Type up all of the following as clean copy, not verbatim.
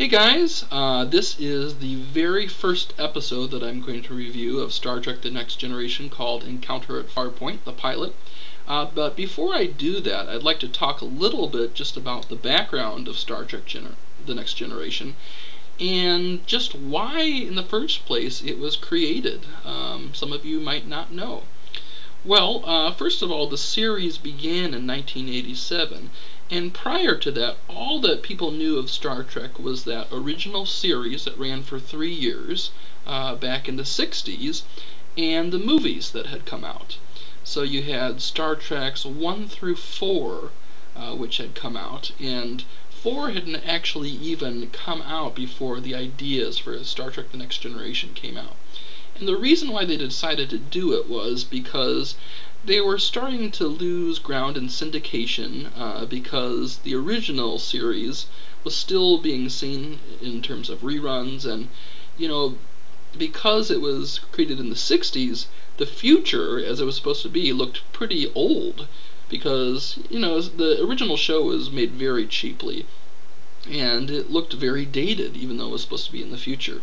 Hey guys, this is the very first episode that I'm going to review of Star Trek The Next Generation called Encounter at Farpoint, the pilot. But before I do that, I'd like to talk a little bit just about the background of Star Trek The Next Generation and just why, in the first place, it was created. Some of you might not know. Well, first of all, the series began in 1987, and prior to that, all that people knew of Star Trek was that original series that ran for 3 years back in the 60s, and the movies that had come out. So you had Star Treks 1 through 4, which had come out, and 4 hadn't actually even come out before the ideas for Star Trek The Next Generation came out. And the reason why they decided to do it was because they were starting to lose ground in syndication because the original series was still being seen in terms of reruns, and because it was created in the 60s, the future, as it was supposed to be, looked pretty old because the original show was made very cheaply and it looked very dated even though it was supposed to be in the future.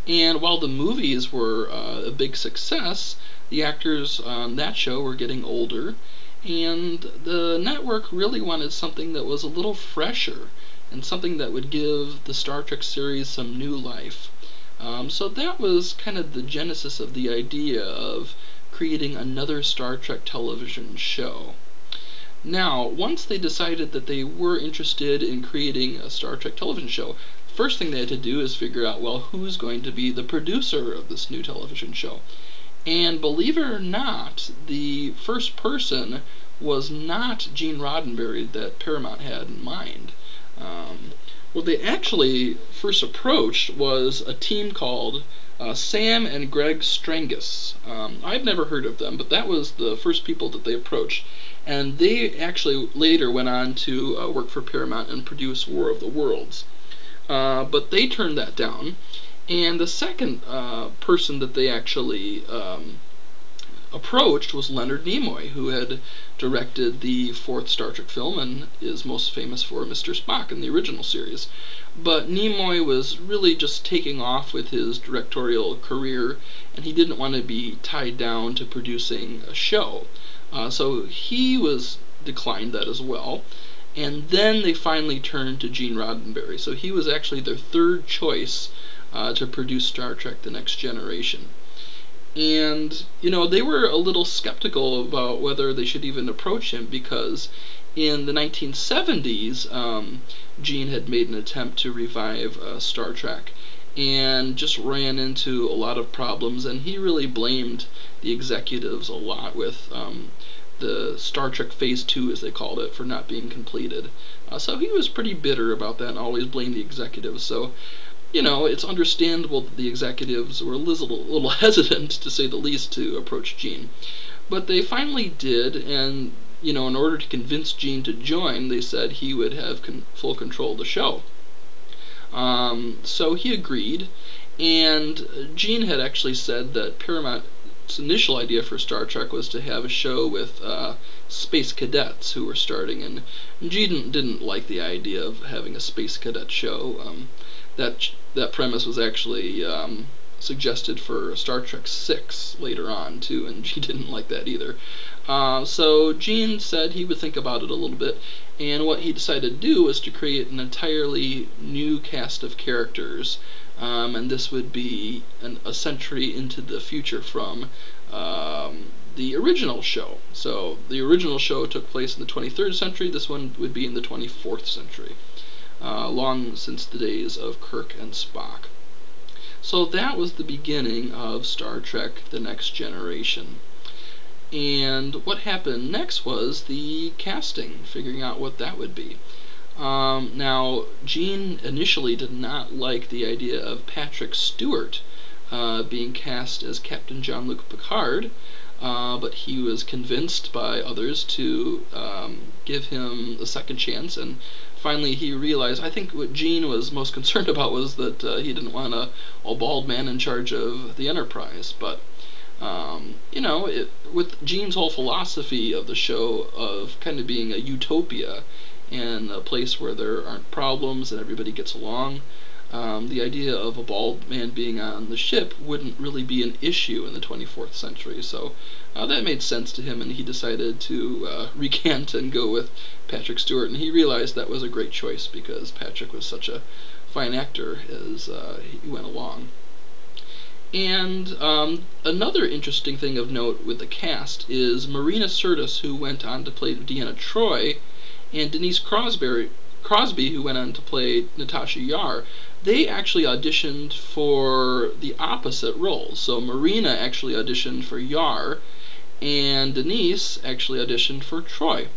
And while the movies were a big success, the actors on that show were getting older, and the network really wanted something that was a little fresher and something that would give the Star Trek series some new life. So that was kind of the genesis of the idea of creating another Star Trek television show. Now, once they decided that they were interested in creating a Star Trek television show, first thing they had to do is figure out, well, who's going to be the producer of this new television show. And believe it or not, the first person was not Gene Roddenberry that Paramount had in mind. What they actually first approached was a team called Sam and Greg Strangis. I've never heard of them, but that was the first people that they approached. And they actually later went on to work for Paramount and produce War of the Worlds. But they turned that down. And the second person that they actually approached was Leonard Nimoy, who had directed the 4th Star Trek film and is most famous for Mr. Spock in the original series. But Nimoy was really just taking off with his directorial career, and he didn't want to be tied down to producing a show. So he declined that as well. And then they finally turned to Gene Roddenberry. So he was actually their third choice to produce Star Trek The Next Generation. And, they were a little skeptical about whether they should even approach him because in the 1970s, Gene had made an attempt to revive Star Trek and just ran into a lot of problems, and he really blamed the executives a lot with the Star Trek Phase 2, as they called it, for not being completed. So he was pretty bitter about that and always blamed the executives. So, it's understandable that the executives were a little hesitant, to say the least, to approach Gene. But they finally did, and, in order to convince Gene to join, they said he would have full control of the show. So he agreed, and Gene had actually said that Paramount's initial idea for Star Trek was to have a show with space cadets who were starting, and Gene didn't like the idea of having a space cadet show. That premise was actually suggested for Star Trek 6 later on too, and he didn't like that either. So Gene said he would think about it a little bit, and what he decided to do was to create an entirely new cast of characters, and this would be a century into the future from the original show. So the original show took place in the 23rd century, this one would be in the 24th century. Long since the days of Kirk and Spock. So that was the beginning of Star Trek The Next Generation. And what happened next was the casting, figuring out what that would be. Now, Gene initially did not like the idea of Patrick Stewart being cast as Captain Jean-Luc Picard, but he was convinced by others to give him a second chance, and finally he realized, I think what Gene was most concerned about was that he didn't want a bald man in charge of the Enterprise, but with Gene's whole philosophy of the show of kind of being a utopia and a place where there aren't problems and everybody gets along. The idea of a bald man being on the ship wouldn't really be an issue in the 24th century, so that made sense to him, and he decided to recant and go with Patrick Stewart, and he realized that was a great choice because Patrick was such a fine actor as he went along. And another interesting thing of note with the cast is Marina Certis, who went on to play Deanna Troi, and Denise Crosby, who went on to play Natasha Yar. They actually auditioned for the opposite roles. So Marina actually auditioned for Yar, and Denise actually auditioned for Troi.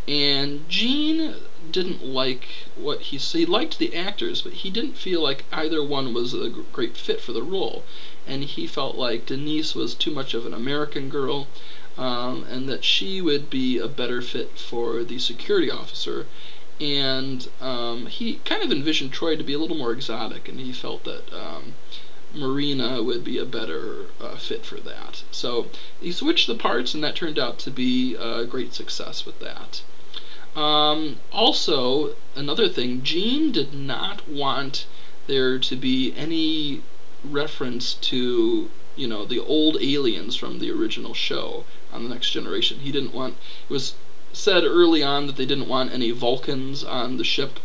And Gene didn't like what he said. He liked the actors, but he didn't feel like either one was a great fit for the role. And he felt like Denise was too much of an American girl, and that she would be a better fit for the security officer. And he kind of envisioned Troi to be a little more exotic, and he felt that Marina would be a better fit for that. So he switched the parts, and that turned out to be a great success with that. Also, another thing, Gene did not want there to be any reference to, the old aliens from the original show on The Next Generation. He didn't want, it was said early on that they didn't want any Vulcans on the ship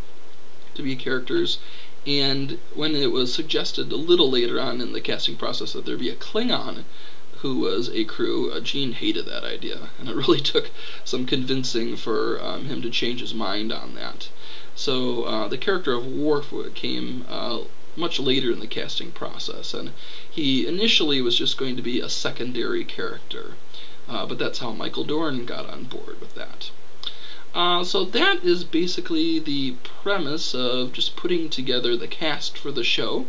to be characters, and when it was suggested a little later on in the casting process that there be a Klingon who was a crew, Gene hated that idea, and it really took some convincing for him to change his mind on that. So the character of Worf came much later in the casting process, and he initially was just going to be a secondary character. But that's how Michael Dorn got on board with that. So that is basically the premise of just putting together the cast for the show.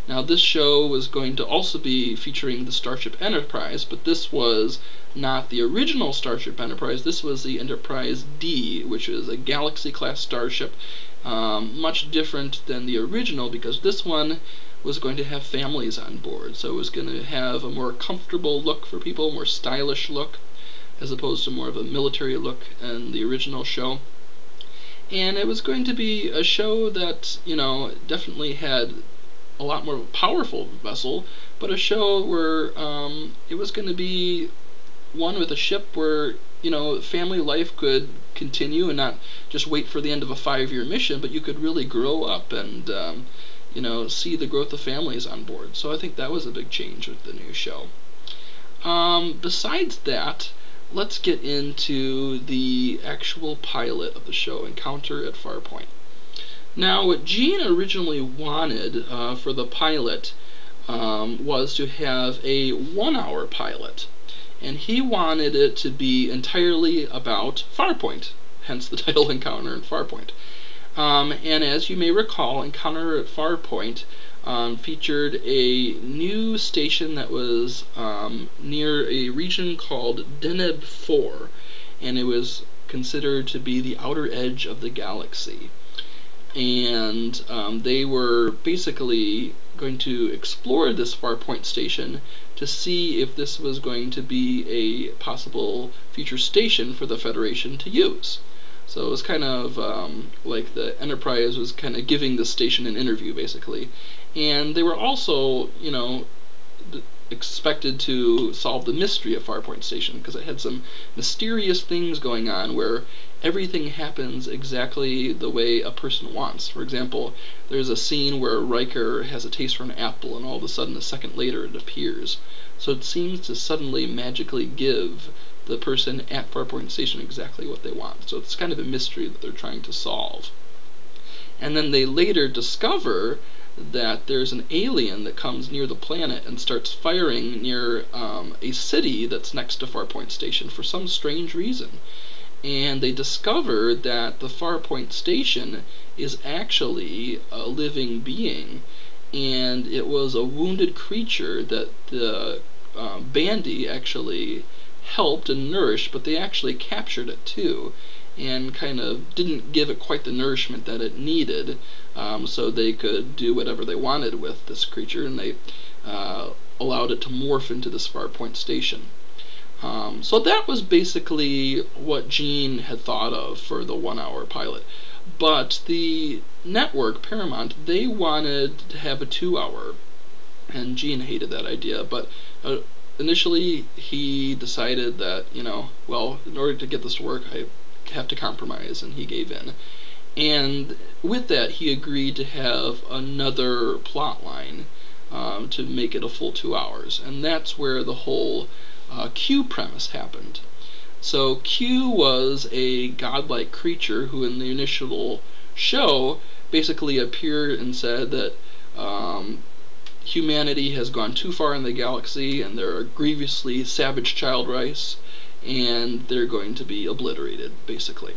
Now, this show was going to also be featuring the Starship Enterprise, but this was not the original Starship Enterprise. This was the Enterprise D, which is a Galaxy-class starship, much different than the original because this one was going to have families on board, so it was going to have a more comfortable look for people, more stylish look, as opposed to more of a military look in the original show. And it was going to be a show that, definitely had a lot more powerful vessel, but a show where it was going to be one with a ship where, family life could continue and not just wait for the end of a 5-year mission, but you could really grow up and see the growth of families on board. So I think that was a big change with the new show. Besides that, let's get into the actual pilot of the show, Encounter at Farpoint. Now, what Gene originally wanted for the pilot was to have a 1-hour pilot, and he wanted it to be entirely about Farpoint, hence the title Encounter at Farpoint. And as you may recall, Encounter at Farpoint featured a new station that was near a region called Deneb 4, and it was considered to be the outer edge of the galaxy. And they were basically going to explore this Farpoint station to see if this was going to be a possible future station for the Federation to use. So it was kind of like the Enterprise was kind of giving the station an interview, basically. And they were also, expected to solve the mystery of Farpoint Station, because it had some mysterious things going on where everything happens exactly the way a person wants. For example, there's a scene where Riker has a taste for an apple, and all of a sudden, a second later, it appears. So it seems to suddenly magically give the person at Farpoint Station exactly what they want. So it's kind of a mystery that they're trying to solve. And then they later discover that there's an alien that comes near the planet and starts firing near a city that's next to Farpoint Station for some strange reason. And they discover that the Farpoint Station is actually a living being, and it was a wounded creature that the Bandy actually helped and nourished, but they actually captured it too, and kind of didn't give it quite the nourishment that it needed, so they could do whatever they wanted with this creature, and they allowed it to morph into this Farpoint Station. So that was basically what Gene had thought of for the 1-hour pilot. But the network, Paramount, they wanted to have a 2-hour, and Gene hated that idea. But initially, he decided that, well, in order to get this to work, I have to compromise, and he gave in. And with that, he agreed to have another plot line to make it a full 2 hours. And that's where the whole Q premise happened. So Q was a godlike creature who in the initial show basically appeared and said that humanity has gone too far in the galaxy and they're a grievously savage child race and they're going to be obliterated, basically.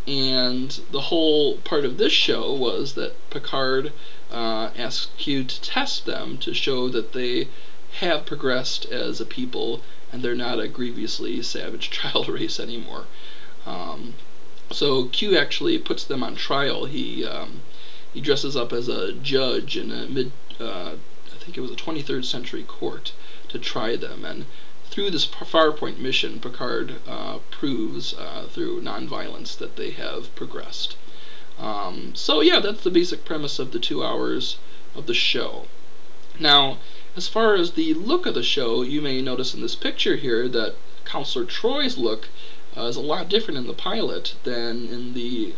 And the whole part of this show was that Picard asked Q to test them to show that they have progressed as a people and they're not a grievously savage child race anymore. So Q actually puts them on trial. He dresses up as a judge in a I think it was a 23rd century court to try them. And through this Farpoint mission, Picard proves through nonviolence that they have progressed. So yeah, that's the basic premise of the 2 hours of the show. Now, as far as the look of the show, you may notice in this picture here that Counselor Troy's look is a lot different in the pilot than in the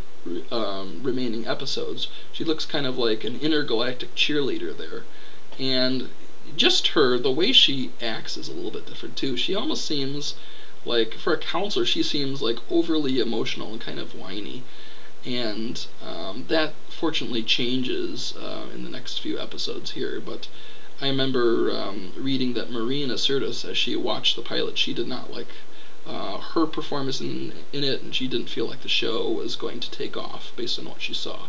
remaining episodes. She looks kind of like an intergalactic cheerleader there. And just her, the way she acts is a little bit different too. She almost seems like, for a counselor, she seems like overly emotional and kind of whiny. And that fortunately changes in the next few episodes here. But I remember reading that Marina Certis, as she watched the pilot, she did not like her performance in it, and she didn't feel like the show was going to take off based on what she saw.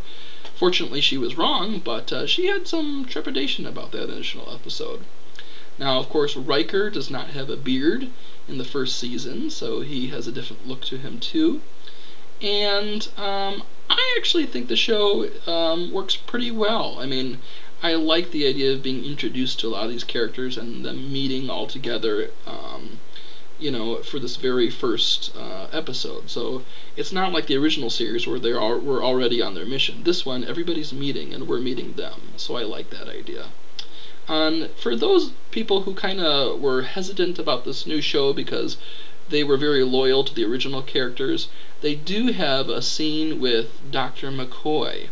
Fortunately, she was wrong, but she had some trepidation about that initial episode. Now, of course, Riker does not have a beard in the first season, so he has a different look to him too. And I actually think the show works pretty well. I mean, I like the idea of being introduced to a lot of these characters and them meeting all together, for this very first episode. So it's not like the original series where they were already on their mission. This one, everybody's meeting and we're meeting them. So I like that idea. For those people who kind of were hesitant about this new show because they were very loyal to the original characters, they do have a scene with Dr. McCoy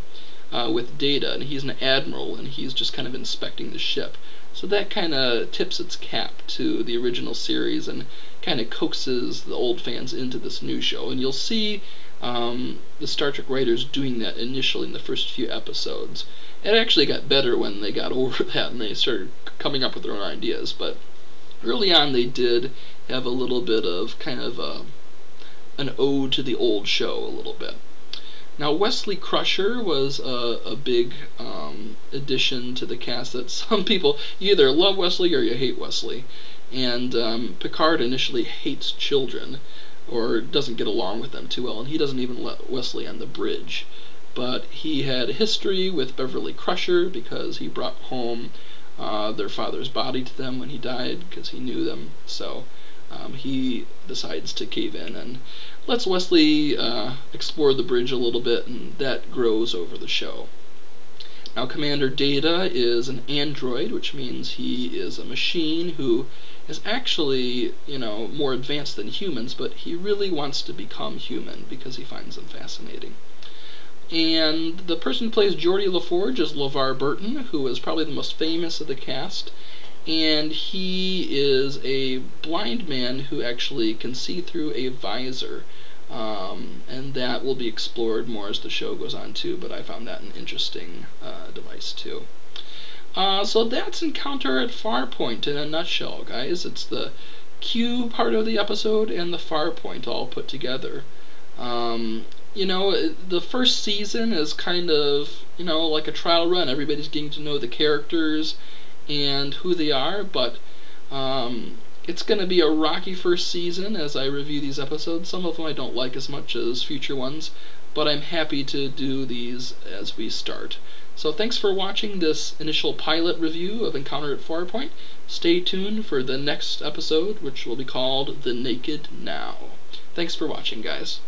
with Data, and he's an admiral and he's just kind of inspecting the ship. So that kind of tips its cap to the original series and kind of coaxes the old fans into this new show. And you'll see the Star Trek writers doing that initially in the first few episodes. It actually got better when they got over that and they started coming up with their own ideas. But early on they did have a little bit of kind of an ode to the old show a little bit. Now, Wesley Crusher was a big addition to the cast that some people, you either love Wesley or you hate Wesley. And Picard initially hates children, or doesn't get along with them too well, and he doesn't even let Wesley on the bridge. But he had a history with Beverly Crusher because he brought home their father's body to them when he died because he knew them. So he decides to cave in and lets Wesley explore the bridge a little bit, and that grows over the show. Now, Commander Data is an android, which means he is a machine who is actually, more advanced than humans, but he really wants to become human because he finds them fascinating. And the person who plays Geordie LaForge is LeVar Burton, who is probably the most famous of the cast. And he is a blind man who actually can see through a visor. And that will be explored more as the show goes on too, but I found that an interesting device too. So that's Encounter at Farpoint in a nutshell, guys. It's the Q part of the episode and the Farpoint all put together. The first season is kind of, like a trial run. Everybody's getting to know the characters and who they are, but it's going to be a rocky first season as I review these episodes. Some of them I don't like as much as future ones, but I'm happy to do these as we start. So thanks for watching this initial pilot review of Encounter at Farpoint. Stay tuned for the next episode, which will be called The Naked Now. Thanks for watching, guys.